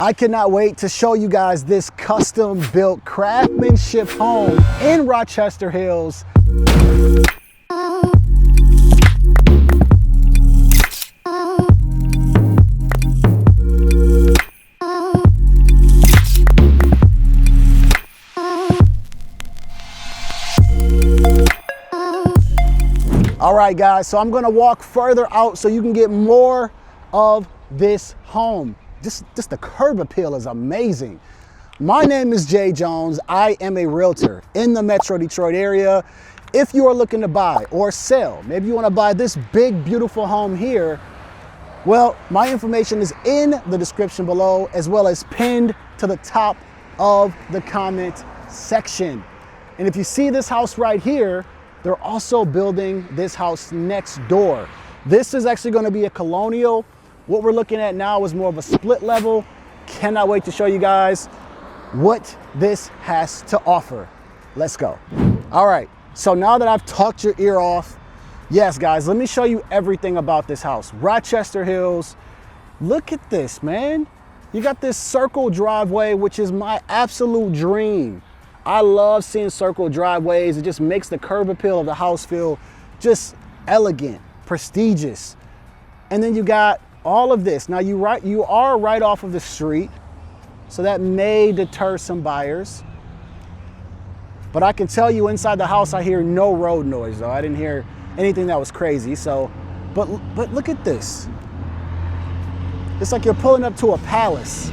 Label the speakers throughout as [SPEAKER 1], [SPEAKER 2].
[SPEAKER 1] I cannot wait to show you guys this custom built craftsmanship home in Rochester Hills. All right, guys, so I'm gonna walk further out so you can get more of this home. Just the curb appeal is amazing. My name is Jay Jones. I am a realtor in the Metro Detroit area. If you are looking to buy or sell, maybe you want to buy this big, beautiful home here, well, my information is in the description below, as well as pinned to the top of the comment section. And if you see this house right here, they're also building this house next door. This is actually going to be a colonial. What we're looking at now is more of a split level. Cannot wait to show you guys what this has to offer. Let's go. All right, so now that I've talked your ear off, yes, guys, let me show you everything about this house. Rochester Hills, look at this, man. You got this circle driveway, which is my absolute dream. I love seeing circle driveways. It just makes the curb appeal of the house feel just elegant, prestigious. And then you got all of this. Now you are right off of the street, so that may deter some buyers. But I can tell you inside the house, I hear no road noise though. I didn't hear anything that was crazy. So, but look at this. It's like you're pulling up to a palace.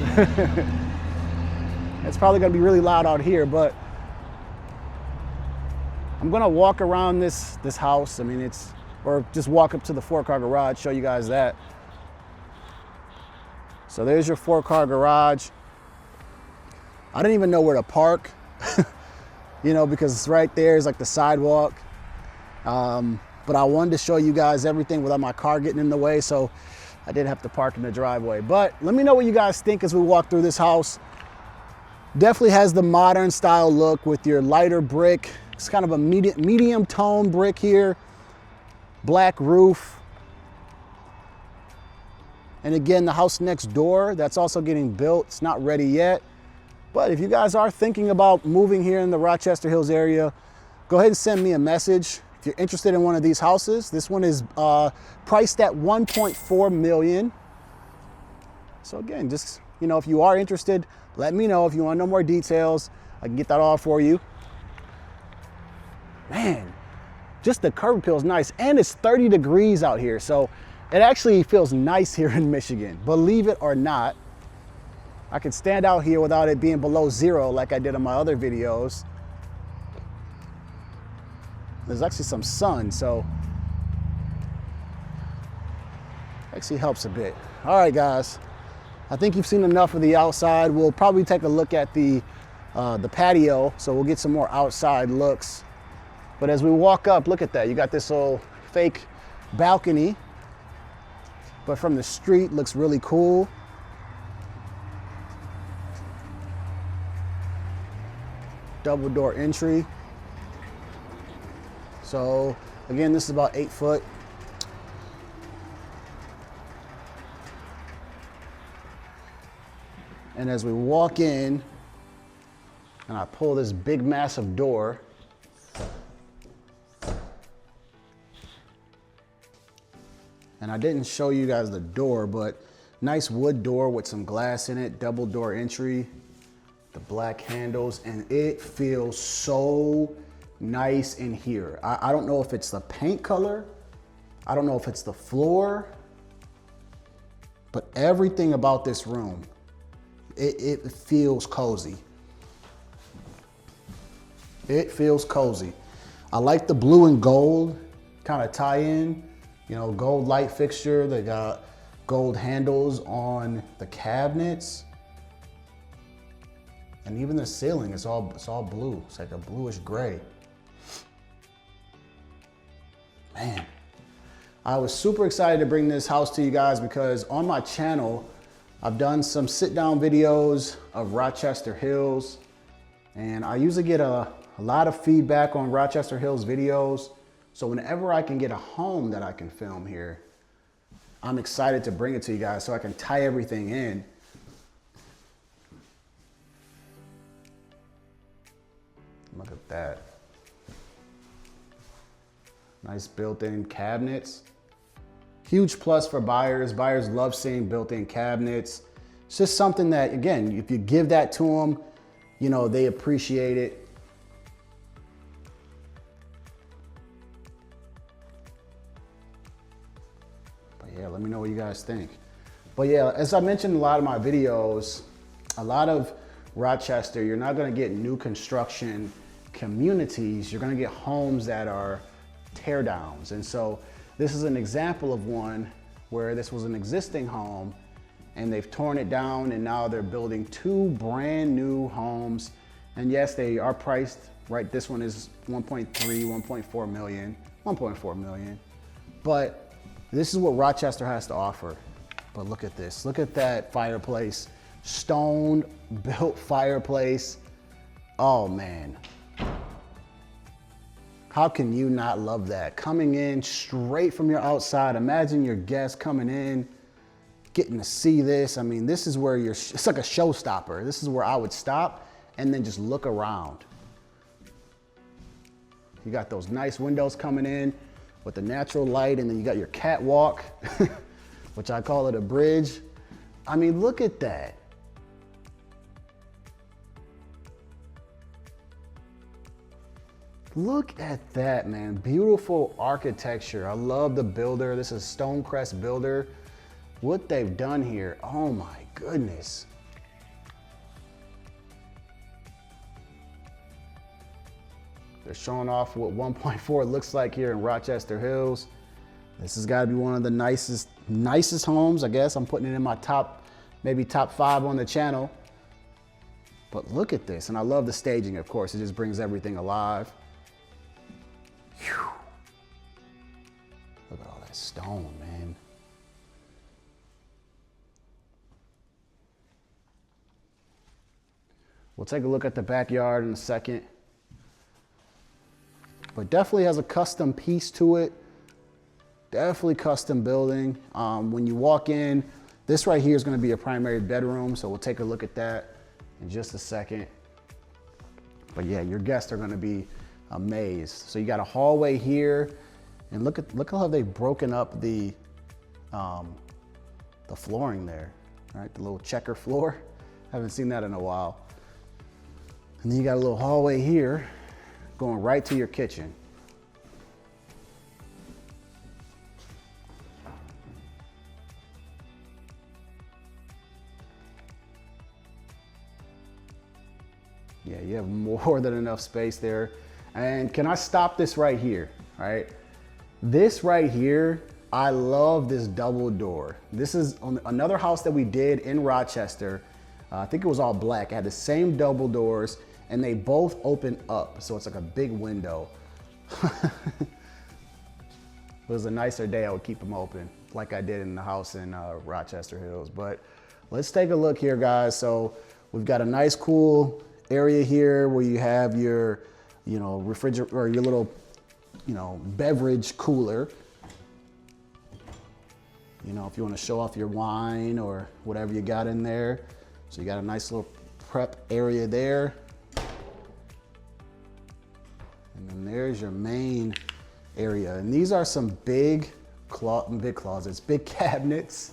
[SPEAKER 1] It's probably gonna be really loud out here, but I'm gonna walk around this house. I mean, or just walk up to the 4-car garage, show you guys that. So there's your 4-car garage. I didn't even know where to park, you know, because it's right there, it's like the sidewalk. But I wanted to show you guys everything without my car getting in the way, so I did have to park in the driveway. But let me know what you guys think as we walk through this house. Definitely has the modern style look with your lighter brick. It's kind of a medium tone brick here. Black roof. And again, the house next door, that's also getting built. It's not ready yet. But if you guys are thinking about moving here in the Rochester Hills area, go ahead and send me a message. If you're interested in one of these houses, this one is priced at $1.4 million. So again, just, you know, if you are interested, let me know. If you want to know more details, I can get that all for you. Man, just the curb appeal is nice. And it's 30 degrees out here. So it actually feels nice here in Michigan. Believe it or not, I can stand out here without it being below 0 like I did in my other videos. There's actually some sun, so actually helps a bit. All right, guys, I think you've seen enough of the outside. We'll probably take a look at the patio, so we'll get some more outside looks. But as we walk up, look at that. You got this little fake balcony, but from the street looks really cool. Double door entry. So again, this is about 8 foot. And as we walk in, and I pull this big massive door, and I didn't show you guys the door, but nice wood door with some glass in it, double door entry, the black handles, and it feels so nice in here. I don't know if it's the paint color, I don't know if it's the floor, but everything about this room, it feels cozy. It feels cozy. I like the blue and gold kind of tie-in. You know, gold light fixture. They got gold handles on the cabinets. And even the ceiling is all blue. It's like a bluish gray. Man, I was super excited to bring this house to you guys because on my channel, I've done some sit-down videos of Rochester Hills. And I usually get a lot of feedback on Rochester Hills videos. So whenever I can get a home that I can film here, I'm excited to bring it to you guys so I can tie everything in. Look at that. Nice built-in cabinets. Huge plus for buyers. Buyers love seeing built-in cabinets. It's just something that, again, if you give that to them, you know, they appreciate it. But yeah, let me know what you guys think. But yeah, as I mentioned in a lot of my videos, a lot of Rochester, you're not gonna get new construction communities. You're gonna get homes that are tear downs. And so this is an example of one where this was an existing home and they've torn it down and now they're building 2 brand new homes. And yes, they are priced, right? This one is 1.3, 1.4 million, 1.4 million. But this is what Rochester has to offer. But look at this, look at that fireplace, stone built fireplace. Oh man. How can you not love that? Coming in straight from your outside. Imagine your guests coming in, getting to see this. I mean, this is where it's like a showstopper. This is where I would stop and then just look around. You got those nice windows coming in with the natural light, and then you got your catwalk, which I call it a bridge. I mean, look at that. Look at that, man. Beautiful architecture. I love the builder. This is Stonecrest Builder. What they've done here, oh my goodness. They're showing off what 1.4 looks like here in Rochester Hills. This has got to be one of the nicest homes, I guess. I'm putting it in my maybe top 5 on the channel. But look at this, and I love the staging, of course. It just brings everything alive. Whew. Look at all that stone, man. We'll take a look at the backyard in a second. But definitely has a custom piece to it. Definitely custom building. When you walk in, this right here is going to be a primary bedroom. So we'll take a look at that in just a second. But yeah, your guests are going to be amazed. So you got a hallway here, and look how they've broken up the flooring there. All right, the little checker floor. Haven't seen that in a while. And then you got a little hallway here going right to your kitchen. Yeah, you have more than enough space there. And can I stop this right here, right? This right here, I love this double door. This is on another house that we did in Rochester. I think it was all black. It had the same double doors and they both open up. So it's like a big window. If it was a nicer day, I would keep them open like I did in the house in Rochester Hills. But let's take a look here, guys. So we've got a nice cool area here where you have your, you know, refrigerator or your little, you know, beverage cooler. You know, if you want to show off your wine or whatever you got in there. So you got a nice little prep area there. And then there's your main area. And these are some big closets, big cabinets.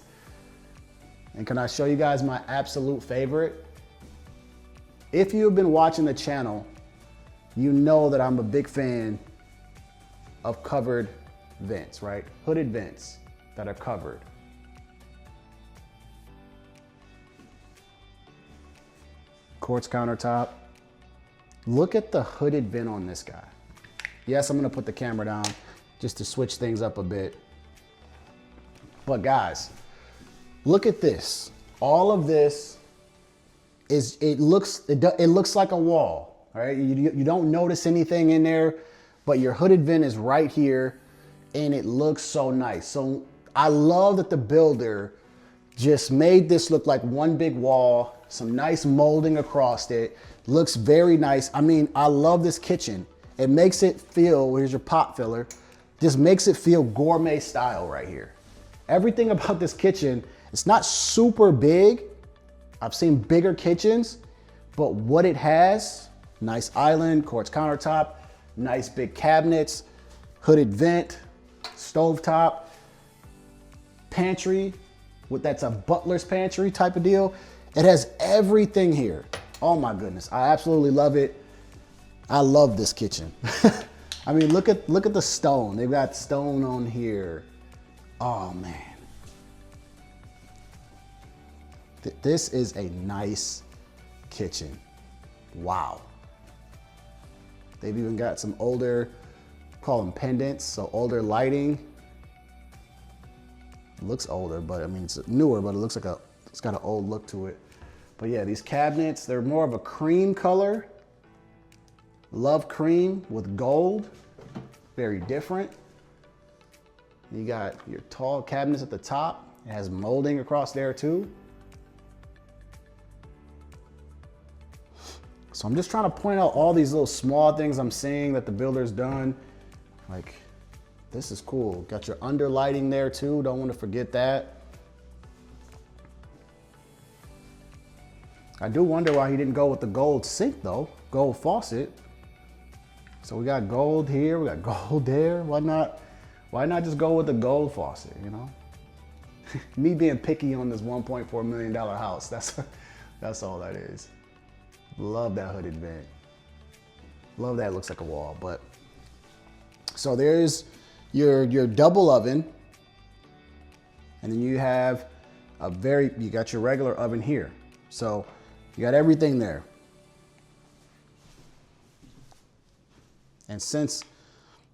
[SPEAKER 1] And can I show you guys my absolute favorite? If you've been watching the channel, you know that I'm a big fan of covered vents, right? Hooded vents that are covered. Quartz countertop. Look at the hooded vent on this guy. Yes, I'm gonna put the camera down just to switch things up a bit. But guys, look at this. All of this is, it looks like a wall, all right? You don't notice anything in there, but your hooded vent is right here and it looks so nice. So I love that the builder just made this look like one big wall, some nice molding across it. Looks very nice. I mean, I love this kitchen. It makes it feel, here's your pot filler, just makes it feel gourmet style right here. Everything about this kitchen, it's not super big. I've seen bigger kitchens, but what it has Nice island, quartz countertop, nice big cabinets, hooded vent, stovetop, pantry, that's a butler's pantry type of deal. It has everything here. Oh my goodness, I absolutely love it. I love this kitchen. I mean, look at the stone. They've got stone on here. Oh man. This is a nice kitchen. Wow. They've even got some older, call them pendants, so older lighting. It looks older, but I mean, it's newer, but it looks like it's got an old look to it. But yeah, these cabinets, they're more of a cream color. Love cream with gold, very different. You got your tall cabinets at the top. It has molding across there too. So I'm just trying to point out all these little small things I'm seeing that the builder's done. Like, this is cool. Got your under lighting there too. Don't want to forget that. I do wonder why he didn't go with the gold sink though, gold faucet. So we got gold here, we got gold there. Why not just go with the gold faucet, you know? Me being picky on this $1.4 million house, that's all that is. Love that hooded vent. Love that, it looks like a wall, but. So there's your double oven. And then you have you got your regular oven here. So you got everything there. And since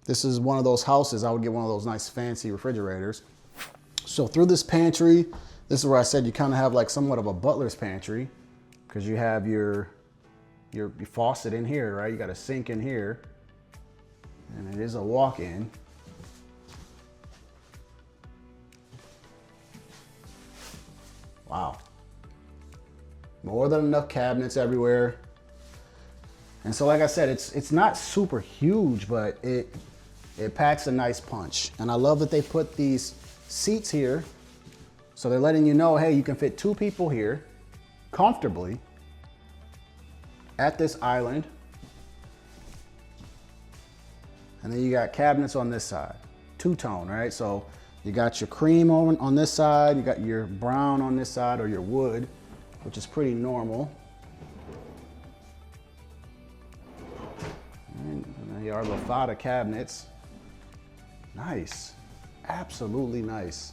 [SPEAKER 1] this is one of those houses, I would get one of those nice fancy refrigerators. So through this pantry, this is where I said you kind of have like somewhat of a butler's pantry, because you have your faucet in here, right? You got a sink in here, and it is a walk-in. Wow. More than enough cabinets everywhere. And so like I said, it's not super huge, but it packs a nice punch. And I love that they put these seats here. So they're letting you know, hey, you can fit 2 people here comfortably at this island. And then you got cabinets on this side, 2-tone, right? So you got your cream on this side, you got your brown on this side, or your wood, which is pretty normal. And then here are Lafada cabinets. Nice, absolutely nice.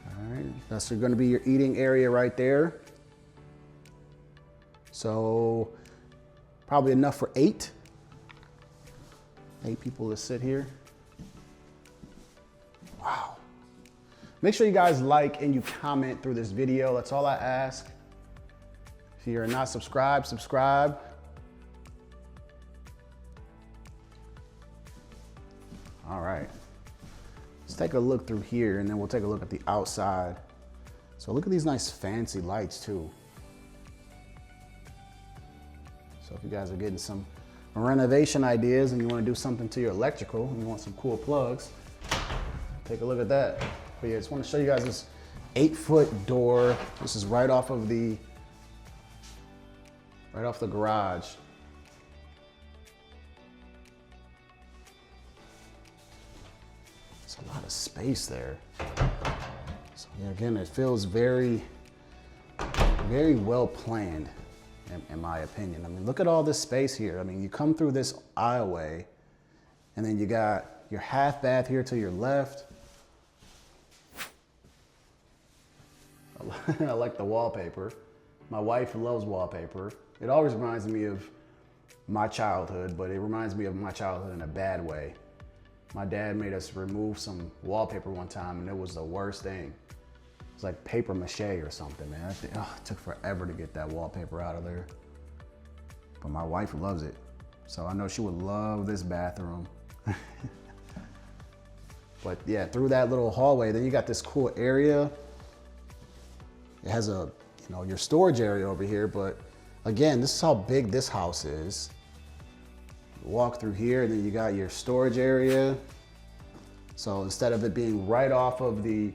[SPEAKER 1] All right, that's gonna be your eating area right there. So probably enough for 8 people to sit here. Wow. Make sure you guys like and you comment through this video. That's all I ask. If you're not subscribed, subscribe. All right. Let's take a look through here and then we'll take a look at the outside. So look at these nice fancy lights too. So if you guys are getting some renovation ideas and you want to do something to your electrical and you want some cool plugs, take a look at that. But yeah, I just want to show you guys this 8-foot door. This is right off the garage. It's a lot of space there. So yeah, again, it feels very, very well planned in my opinion. I mean, look at all this space here. I mean, you come through this aisleway and then you got your half bath here to your left. I like the wallpaper. My wife loves wallpaper. It always reminds me of my childhood, but it reminds me of my childhood in a bad way. My dad made us remove some wallpaper one time and it was the worst thing. It's like paper mache or something, man. It took forever to get that wallpaper out of there. But my wife loves it. So I know she would love this bathroom. But yeah, through that little hallway, then you got this cool area. It has your storage area over here, but again, this is how big this house is. Walk through here, and then you got your storage area. So instead of it being right off of the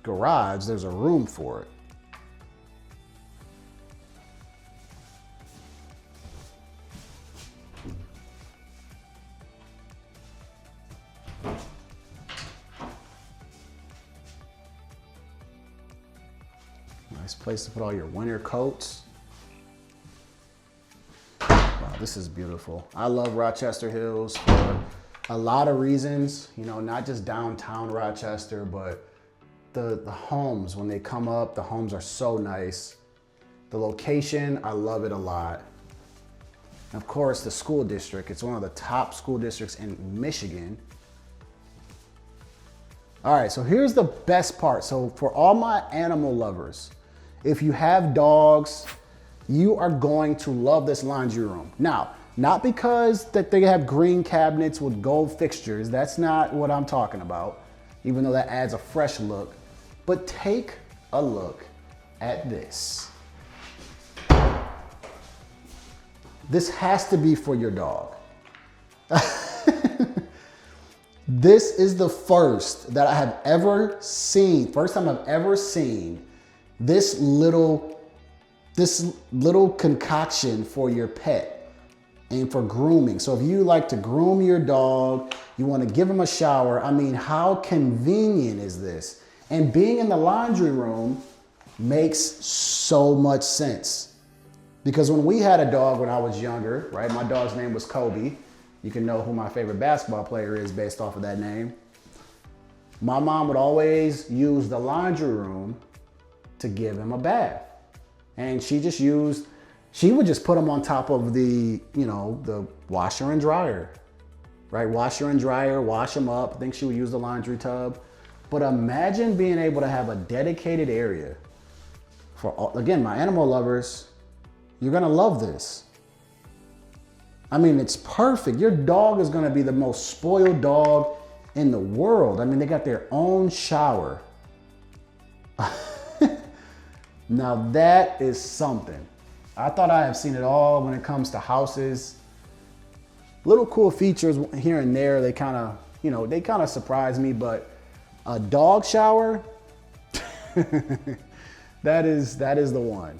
[SPEAKER 1] garage, there's a room for it. Nice place to put all your winter coats. Wow, this is beautiful. I love Rochester Hills for a lot of reasons, you know, not just downtown Rochester, but the homes, when they come up, the homes are so nice. The location, I love it a lot. And of course, the school district, it's one of the top school districts in Michigan. All right, so here's the best part. So for all my animal lovers, if you have dogs, you are going to love this laundry room. Now, not because that they have green cabinets with gold fixtures, that's not what I'm talking about, even though that adds a fresh look, but take a look at this. This has to be for your dog. This is the first that I have ever seen, first time I've ever seen this little concoction for your pet and for grooming. So if you like to groom your dog, you want to give him a shower, I mean, how convenient is this? And being in the laundry room makes so much sense. Because when we had a dog when I was younger, right? My dog's name was Kobe. You can know who my favorite basketball player is based off of that name. My mom would always use the laundry room to give him a bath. And she would just put him on top of the, you know, the washer and dryer, right? Washer and dryer, wash him up. I think she would use the laundry tub. But imagine being able to have a dedicated area for, all, again, my animal lovers. You're gonna love this. I mean, it's perfect. Your dog is gonna be the most spoiled dog in the world. I mean, they got their own shower. Now that is something. I thought I have seen it all when it comes to houses. Little cool features here and there, they kind of, you know, they kind of surprise me, but a dog shower, that is the one.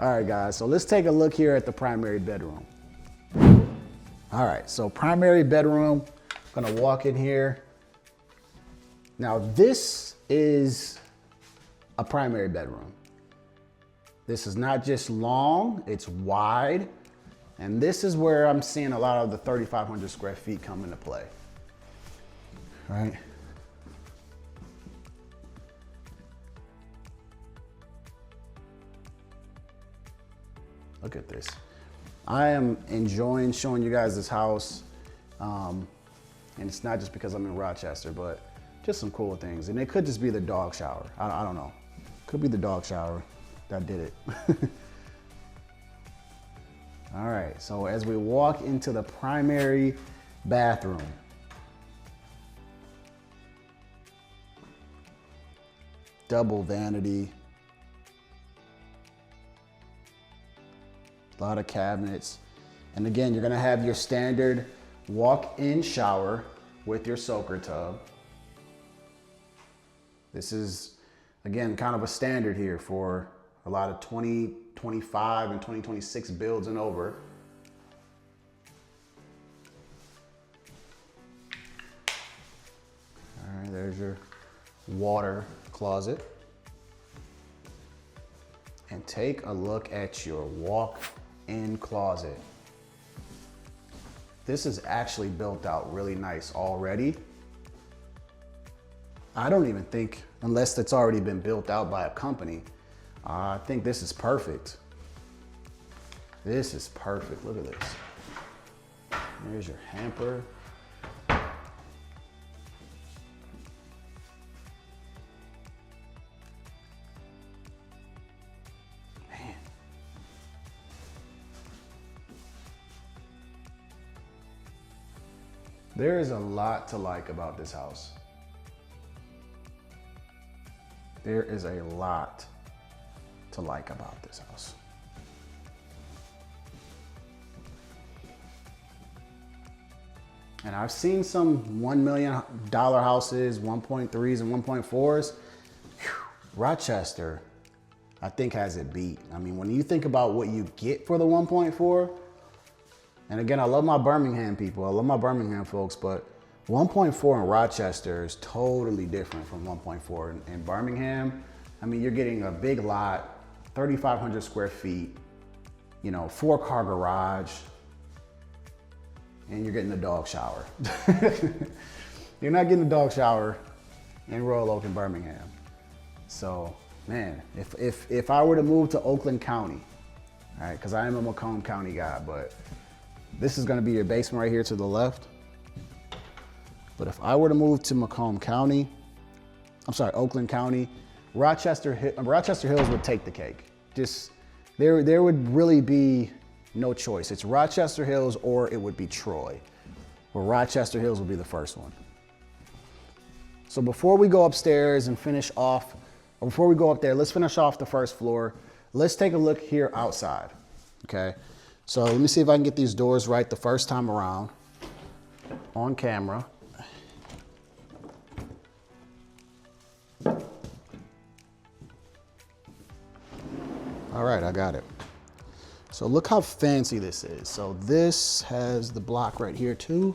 [SPEAKER 1] All right, guys, so let's take a look here at the primary bedroom. All right, so primary bedroom, gonna walk in here. Now this is a primary bedroom. This is not just long, it's wide. And this is where I'm seeing a lot of the 3,500 square feet come into play. All right. Look at this. I am enjoying showing you guys this house. And it's not just because I'm in Rochester, but just some cool things. And it could just be the dog shower. I don't know. Could be the dog shower that did it. All right, so as we walk into the primary bathroom, double vanity, a lot of cabinets. And again, you're gonna have your standard walk-in shower with your soaker tub. This is, again, kind of a standard here for a lot of 2025 and 2026 builds and over. All right, there's your water closet. And take a look at your walk-in closet. This is actually built out really nice already. I don't even think, unless it's already been built out by a company, I think this is perfect. This is perfect, look at this. There's your hamper. Man. There is a lot to like about this house. There is a lot to like about this house. And I've seen some $1 million houses, 1.3s and 1.4s. Rochester, I think, has it beat. I mean, when you think about what you get for the 1.4, and again, I love my Birmingham people, I love my Birmingham folks, but 1.4 in Rochester is totally different from 1.4 in Birmingham. I mean, you're getting a big lot, 3,500 square feet, you know, 4-car garage, and you're getting a dog shower. You're not getting a dog shower in Royal Oak in Birmingham. So, man, if I were to move to Oakland County, all right, because I am a Macomb County guy, but this is gonna be your basement right here to the left. But if I were to move to Oakland County, Rochester Hills would take the cake. Just, there would really be no choice. It's Rochester Hills or it would be Troy. Well, Rochester Hills will be the first one. So before we go upstairs and finish off, or before we go up there, let's finish off the first floor. Let's take a look here outside, okay? So let me see if I can get these doors right the first time around on camera. All right, I got it. So look how fancy this is. So this has the block right here too.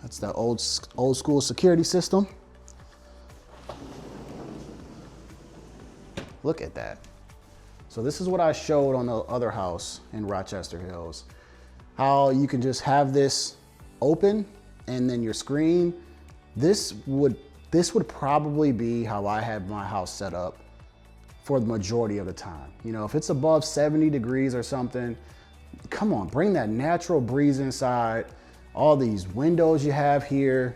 [SPEAKER 1] That's the old school security system. Look at that. So this is what I showed on the other house in Rochester Hills. How you can just have this open and then your screen. This would probably be how I have my house set up for the majority of the time. You know, if it's above 70 degrees or something, come on, bring that natural breeze inside. All these windows you have here.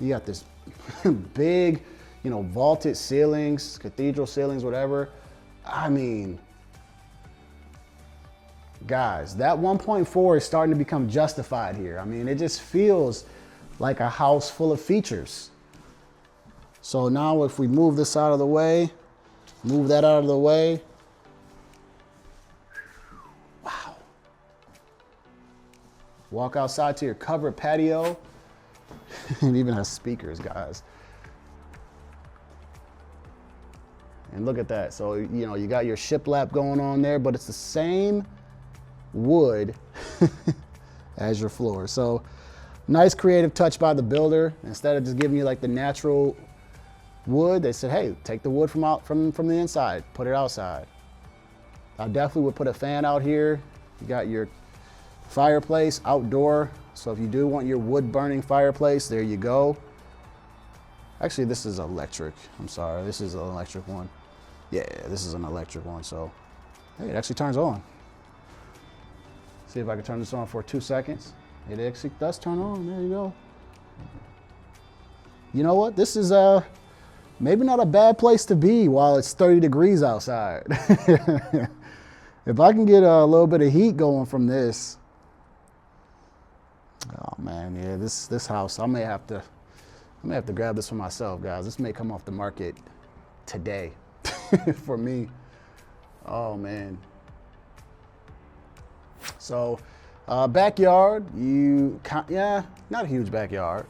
[SPEAKER 1] You got this big, you know, vaulted ceilings, cathedral ceilings, whatever. I mean, guys, that 1.4 is starting to become justified here. I mean, it just feels like a house full of features. So now if we move this out of the way, move that out of the way. Wow. Walk outside to your covered patio. It even has speakers, guys. And look at that. So, you know, you got your shiplap going on there, but it's the same wood as your floor. So nice creative touch by the builder. Instead of just giving you like the natural wood, they said, hey, take the wood from the inside, put it outside. I definitely would put a fan out here. You got your fireplace outdoor. So if you do want your wood burning fireplace, there you go. Actually, this is electric. I'm sorry, this is an electric one. Yeah, this is an electric one. So, hey, it actually turns on. See if I can turn this on for 2 seconds. It actually does turn on, there you go. You know what, this is maybe not a bad place to be while it's 30 degrees outside. If I can get a little bit of heat going from this, oh man, yeah, this house, I may have to grab this for myself, guys. This may come off the market today for me. Oh man. So backyard, yeah, not a huge backyard.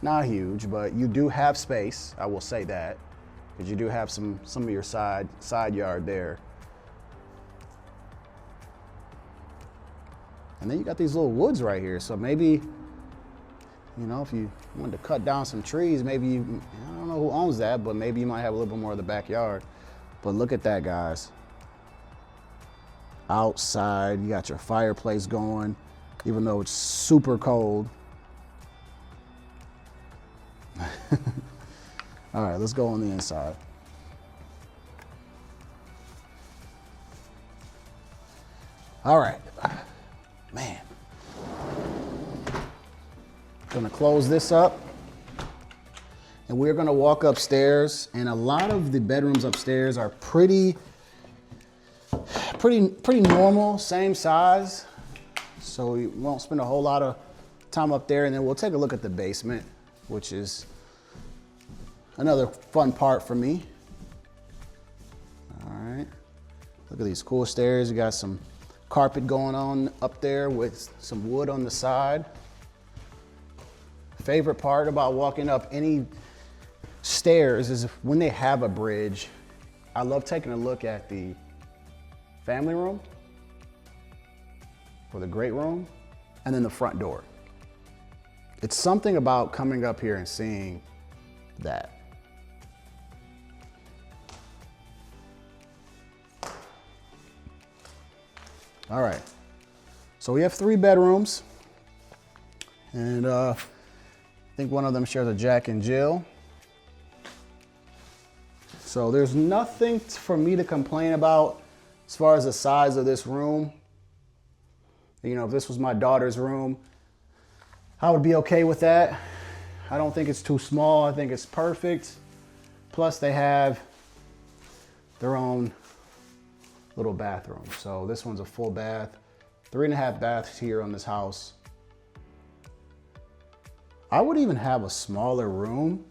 [SPEAKER 1] Not huge, but you do have space. I will say that, because you do have some of your side yard there. And then you got these little woods right here. So maybe, you know, if you wanted to cut down some trees, maybe I don't know who owns that, but maybe you might have a little bit more of the backyard. But look at that, guys. Outside, you got your fireplace going, even though it's super cold. All right, let's go on the inside. All right, man. Gonna close this up, and we're gonna walk upstairs. And a lot of the bedrooms upstairs are pretty normal, same size. So we won't spend a whole lot of time up there, and then we'll take a look at the basement, which is another fun part for me. All right, look at these cool stairs. You got some carpet going on up there with some wood on the side. Favorite part about walking up any stairs is when they have a bridge. I love taking a look at the family room or the great room, and then the front door. It's something about coming up here and seeing that. All right, so we have 3 bedrooms, and I think one of them shares a Jack and Jill. So there's nothing for me to complain about as far as the size of this room. You know, if this was my daughter's room, I would be okay with that. I don't think it's too small. I think it's perfect. Plus they have their own little bathroom. So this one's a full bath, 3.5 baths here on this house. I would even have a smaller room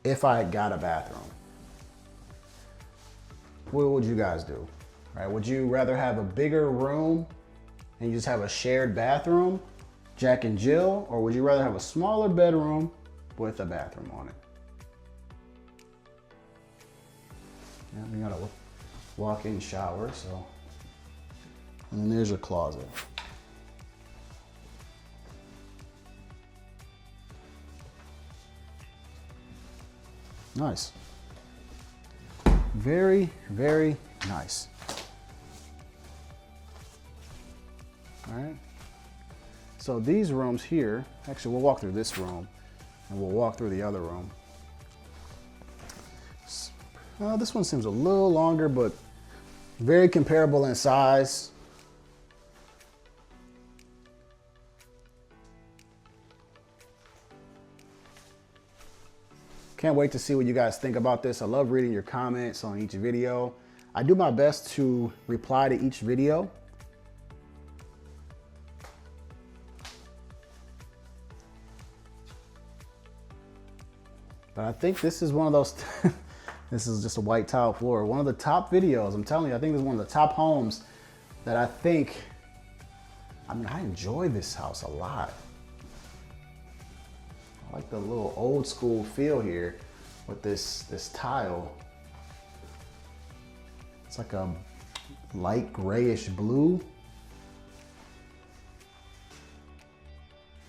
[SPEAKER 1] if I had got a bathroom. What would you guys do? Right? Would you rather have a bigger room and you just have a shared bathroom, Jack and Jill, or would you rather have a smaller bedroom with a bathroom on it? Yeah, we got a walk-in shower, so. And then there's your closet. Nice. Very, very nice. All right. So these rooms here, actually we'll walk through this room and we'll walk through the other room. This one seems a little longer, but very comparable in size. Can't wait to see what you guys think about this. I love reading your comments on each video. I do my best to reply to each video. But I think this is one of those, this is just a white tile floor. One of the top videos, I'm telling you, I think this is one of the top homes that I enjoy this house a lot. I like the little old school feel here with this tile. It's like a light grayish blue.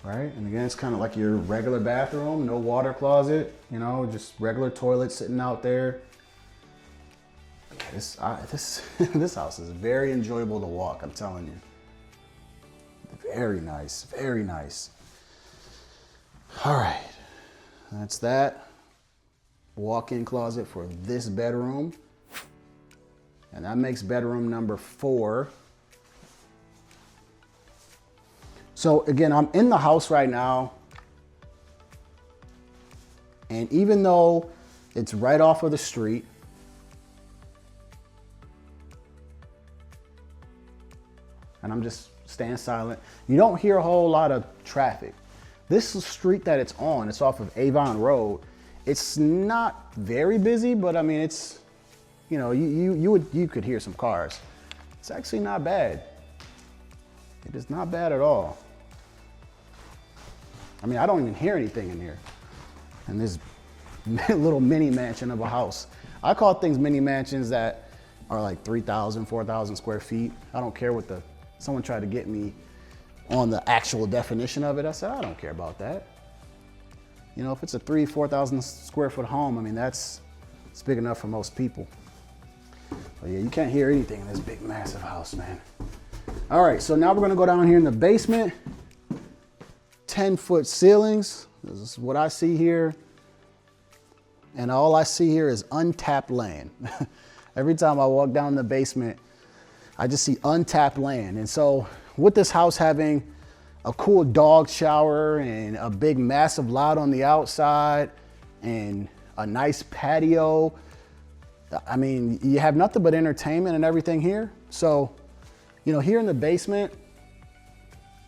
[SPEAKER 1] Right? And again, it's kind of like your regular bathroom, no water closet, you know, just regular toilet sitting out there. Yeah, this house is very enjoyable to walk, I'm telling you. Very nice, very nice. All right, that's that. Walk-in closet for this bedroom. And that makes bedroom number 4. So again, I'm in the house right now. And even though it's right off of the street, and I'm just staying silent, you don't hear a whole lot of traffic. This street that it's on, it's off of Avon Road. It's not very busy, but I mean, it's, you know, you could hear some cars. It's actually not bad. It is not bad at all. I mean, I don't even hear anything in here. And this little mini mansion of a house. I call things mini mansions that are like 3,000, 4,000 square feet. I don't care what someone tried to get me on the actual definition of it. I said, I don't care about that. You know, if it's a 3,000, 4,000 square foot home, I mean, it's big enough for most people. But yeah, you can't hear anything in this big, massive house, man. All right, so now we're gonna go down here in the basement. 10-foot ceilings. This is what I see here. And all I see here is untapped land. Every time I walk down the basement, I just see untapped land. And so with this house having a cool dog shower and a big massive lot on the outside and a nice patio, I mean, you have nothing but entertainment and everything here. So, you know, here in the basement,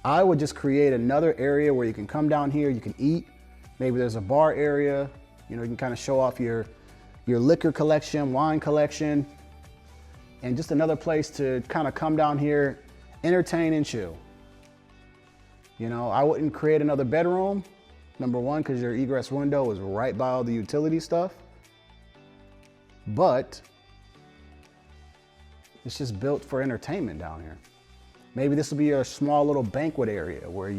[SPEAKER 1] I would just create another area where you can come down here, you can eat. Maybe there's a bar area, you know, you can kind of show off your liquor collection, wine collection, and just another place to kind of come down here, entertain and chill. You know, I wouldn't create another bedroom, number one, because your egress window is right by all the utility stuff. But it's just built for entertainment down here. Maybe this will be a small little banquet area where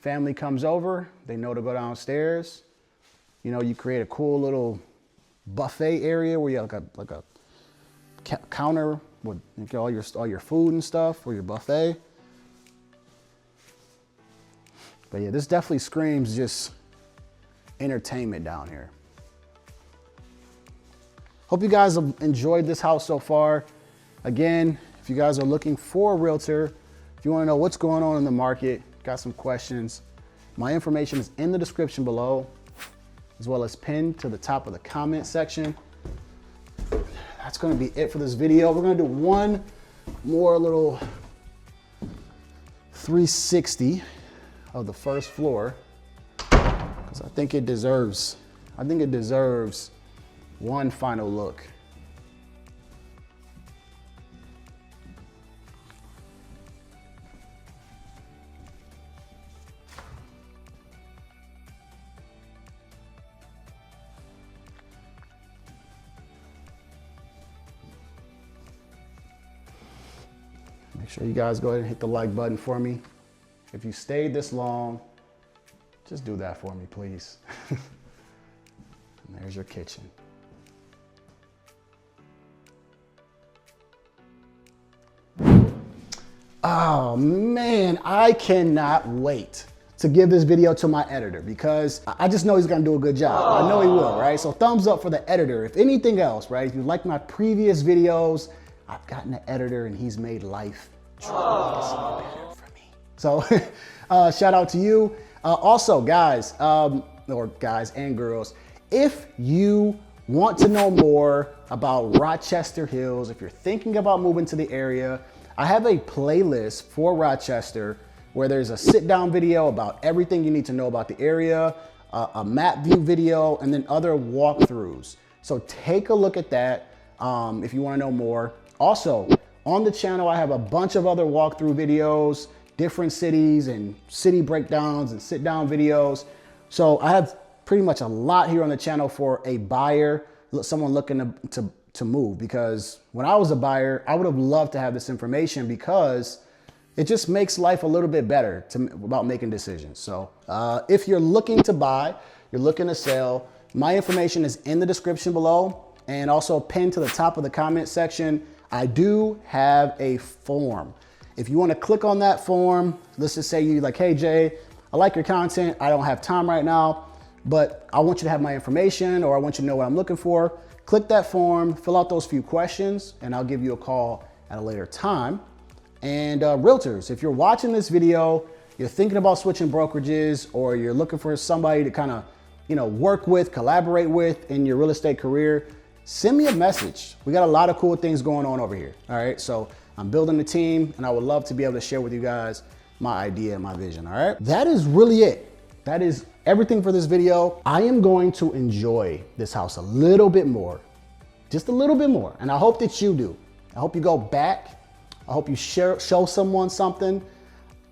[SPEAKER 1] family comes over, they know to go downstairs, You know, you create a cool little buffet area where you have like a counter with all your food and stuff for your buffet. But yeah, this definitely screams just entertainment down here. Hope you guys have enjoyed this house so far. Again, if you guys are looking for a realtor, if you want to know what's going on in the market, got some questions, my information is in the description below, as well as pinned to the top of the comment section. That's going to be it for this video. We're going to do one more little 360 of the first floor, because I think it deserves one final look. Make sure you guys go ahead and hit the like button for me. If you stayed this long, just do that for me, please. And there's your kitchen. Oh man, I cannot wait to give this video to my editor, because I just know he's gonna do a good job. I know he will, right? So thumbs up for the editor. If anything else, right? If you like my previous videos, I've gotten an editor and he's made life tremendously better for me. So shout out to you. Also guys, or guys and girls, if you want to know more about Rochester Hills, if you're thinking about moving to the area, I have a playlist for Rochester where there's a sit-down video about everything you need to know about the area, a map view video, and then other walkthroughs. So take a look at that if you want to know more. Also, on the channel, I have a bunch of other walkthrough videos, different cities and city breakdowns and sit-down videos. So I have pretty much a lot here on the channel for a buyer, someone looking to move, because when I was a buyer, I would have loved to have this information, because it just makes life a little bit better about making decisions. So if you're looking to buy, you're looking to sell, my information is in the description below and also pinned to the top of the comment section. I do have a form. If you want to click on that form, let's just say you're like, hey Jay, I like your content, I don't have time right now, but I want you to have my information, or I want you to know what I'm looking for. Click that form, fill out those few questions, and I'll give you a call at a later time. And realtors, if you're watching this video, you're thinking about switching brokerages, or you're looking for somebody to kind of, work with, collaborate with in your real estate career, send me a message. We got a lot of cool things going on over here. All right, so I'm building a team, and I would love to be able to share with you guys my idea and my vision. All right, that is really it. That is everything for this video. I am going to enjoy this house a little bit more, just a little bit more. And I hope that you do. I hope you go back. I hope you show someone something.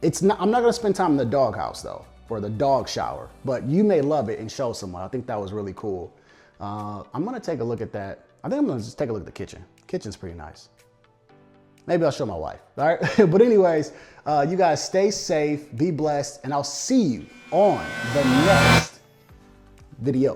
[SPEAKER 1] I'm not gonna spend time in the doghouse though, or the dog shower, but you may love it and show someone. I think that was really cool. I'm gonna take a look at that. I think I'm gonna just take a look at the kitchen. Kitchen's pretty nice. Maybe I'll show my wife, all right? But anyways, you guys stay safe, be blessed, and I'll see you on the next video.